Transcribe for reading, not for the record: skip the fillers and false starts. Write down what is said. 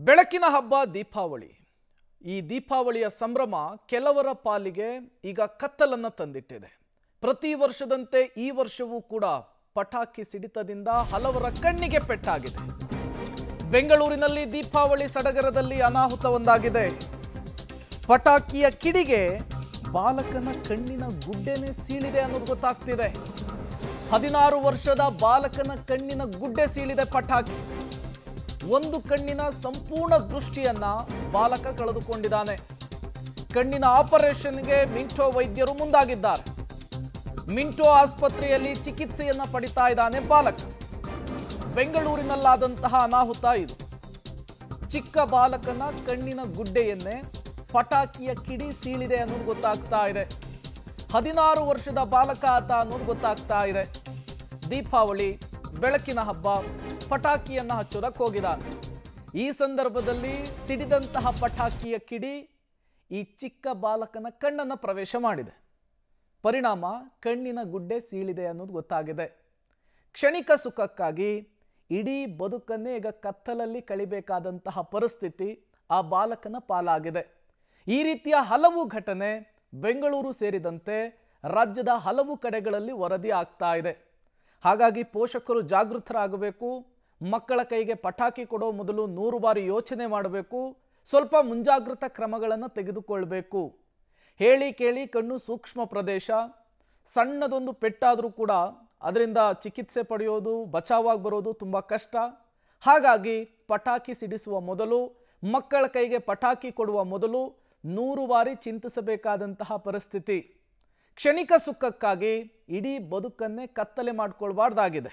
ಬೆಳಕಿನ ಹಬ್ಬ ದೀಪಾವಳಿ. ಈ ದೀಪಾವಳಿಯ ಸಂಭ್ರಮ ಕೆಲವರ ಪಾಲಿಗೆ ಈಗ ಕತ್ತಲನ್ನು ತಂದಿಟ್ಟಿದೆ. ಪ್ರತಿ ವರ್ಷದಂತೆ ಈ ವರ್ಷವೂ ಕೂಡ ಪಟಾಕಿ ಸಿಡಿತದಿಂದ ಹಲವರ ಕಣ್ಣಿಗೆ ಪೆಟ್ಟಾಗಿದೆ. ಬೆಂಗಳೂರಿನಲ್ಲಿ ದೀಪಾವಳಿ ಸಡಗರದಲ್ಲಿ ಅನಾಹುತವೊಂದಾಗಿದೆ. ಪಟಾಕಿಯ ಕಿಡಿಗೆ ಬಾಲಕನ ಕಣ್ಣಿನ ಗುಡ್ಡೆನೇ ಸೀಳಿದೆ ಅನ್ನೋದು ಗೊತ್ತಾಗ್ತಿದೆ. 16 ವರ್ಷದ ಬಾಲಕನ ಕಣ್ಣಿನ ಗುಡ್ಡೆ ಸೀಳಿದೆ ಪಟಾಕಿ. ಒಂದು ಕಣ್ಣಿನ ಸಂಪೂರ್ಣ ದೃಷ್ಟಿಯನ್ನ ಬಾಲಕ ಕಳೆದುಕೊಂಡಿದ್ದಾನೆ. ಕಣ್ಣಿನ ಆಪರೇಷನ್ಗೆ ಮಿಂಟೋ ವೈದ್ಯರು ಮುಂದಾಗಿದ್ದಾರೆ. ಮಿಂಟೋ ಆಸ್ಪತ್ರೆಯಲ್ಲಿ ಚಿಕಿತ್ಸೆಯನ್ನ ಪಡಿತಾ ಇದ್ದಾನೆ ಬಾಲಕ. ಬೆಂಗಳೂರಿನಲ್ಲಾದಂತಹ ಅನಾಹುತ ಇದು. ಚಿಕ್ಕ ಬಾಲಕನ ಕಣ್ಣಿನ ಗುಡ್ಡೆಯನ್ನೇ ಪಟಾಕಿಯ ಕಿಡಿ ಸೀಳಿದೆ ಅನ್ನೋದು ಗೊತ್ತಾಗ್ತಾ ಇದೆ. 16 ವರ್ಷದ ಬಾಲಕ ಆತ ಅನ್ನೋದು ಗೊತ್ತಾಗ್ತಾ ಇದೆ. ದೀಪಾವಳಿ ಬೆಳಕಿನ ಹಬ್ಬ, ಪಟಾಕಿಯನ್ನ ಹಚ್ಚೋದಕ್ಕೆ ಹೋಗಿದ್ದಾನೆ. ಈ ಸಂದರ್ಭದಲ್ಲಿ ಸಿಡಿದಂತಹ ಪಟಾಕಿಯ ಕಿಡಿ ಈ ಚಿಕ್ಕ ಬಾಲಕನ ಕಣ್ಣನ್ನು ಪ್ರವೇಶ ಮಾಡಿದೆ. ಪರಿಣಾಮ ಕಣ್ಣಿನ ಗುಡ್ಡೆ ಸೀಳಿದೆ ಅನ್ನೋದು ಗೊತ್ತಾಗಿದೆ. ಕ್ಷಣಿಕ ಸುಖಕ್ಕಾಗಿ ಇಡೀ ಬದುಕನ್ನೇ ಈಗ ಕತ್ತಲಲ್ಲಿ ಕಳಿಬೇಕಾದಂತಹ ಪರಿಸ್ಥಿತಿ ಆ ಬಾಲಕನ ಪಾಲಾಗಿದೆ. ಈ ರೀತಿಯ ಹಲವು ಘಟನೆ ಬೆಂಗಳೂರು ಸೇರಿದಂತೆ ರಾಜ್ಯದ ಹಲವು ಕಡೆಗಳಲ್ಲಿ ವರದಿ ಆಗ್ತಾ ಇದೆ. ಹಾಗಾಗಿ ಪೋಷಕರು ಜಾಗೃತರಾಗಬೇಕು. ಮಕ್ಕಳ ಕೈಗೆ ಪಟಾಕಿ ಕೊಡೋ ಮೊದಲು 100 ಬಾರಿ ಯೋಚನೆ ಮಾಡಬೇಕು. ಸ್ವಲ್ಪ ಮುಂಜಾಗ್ರತಾ ಕ್ರಮಗಳನ್ನು ತೆಗೆದುಕೊಳ್ಬೇಕು. ಹೇಳಿ ಕೇಳಿ ಕಣ್ಣು ಸೂಕ್ಷ್ಮ ಪ್ರದೇಶ, ಸಣ್ಣದೊಂದು ಪೆಟ್ಟಾದರೂ ಕೂಡ ಅದರಿಂದ ಚಿಕಿತ್ಸೆ ಪಡೆಯೋದು, ಬಚಾವಾಗಿ ಬರೋದು ತುಂಬ ಕಷ್ಟ. ಹಾಗಾಗಿ ಪಟಾಕಿ ಸಿಡಿಸುವ ಮೊದಲು, ಮಕ್ಕಳ ಕೈಗೆ ಪಟಾಕಿ ಕೊಡುವ ಮೊದಲು 100 ಬಾರಿ ಚಿಂತಿಸಬೇಕಾದಂತಹ ಪರಿಸ್ಥಿತಿ. ಕ್ಷಣಿಕ ಸುಖಕ್ಕಾಗಿ ಇಡೀ ಬದುಕನ್ನೇ ಕತ್ತಲೆ ಮಾಡಿಕೊಳ್ಬಾರ್ದಾಗಿದೆ.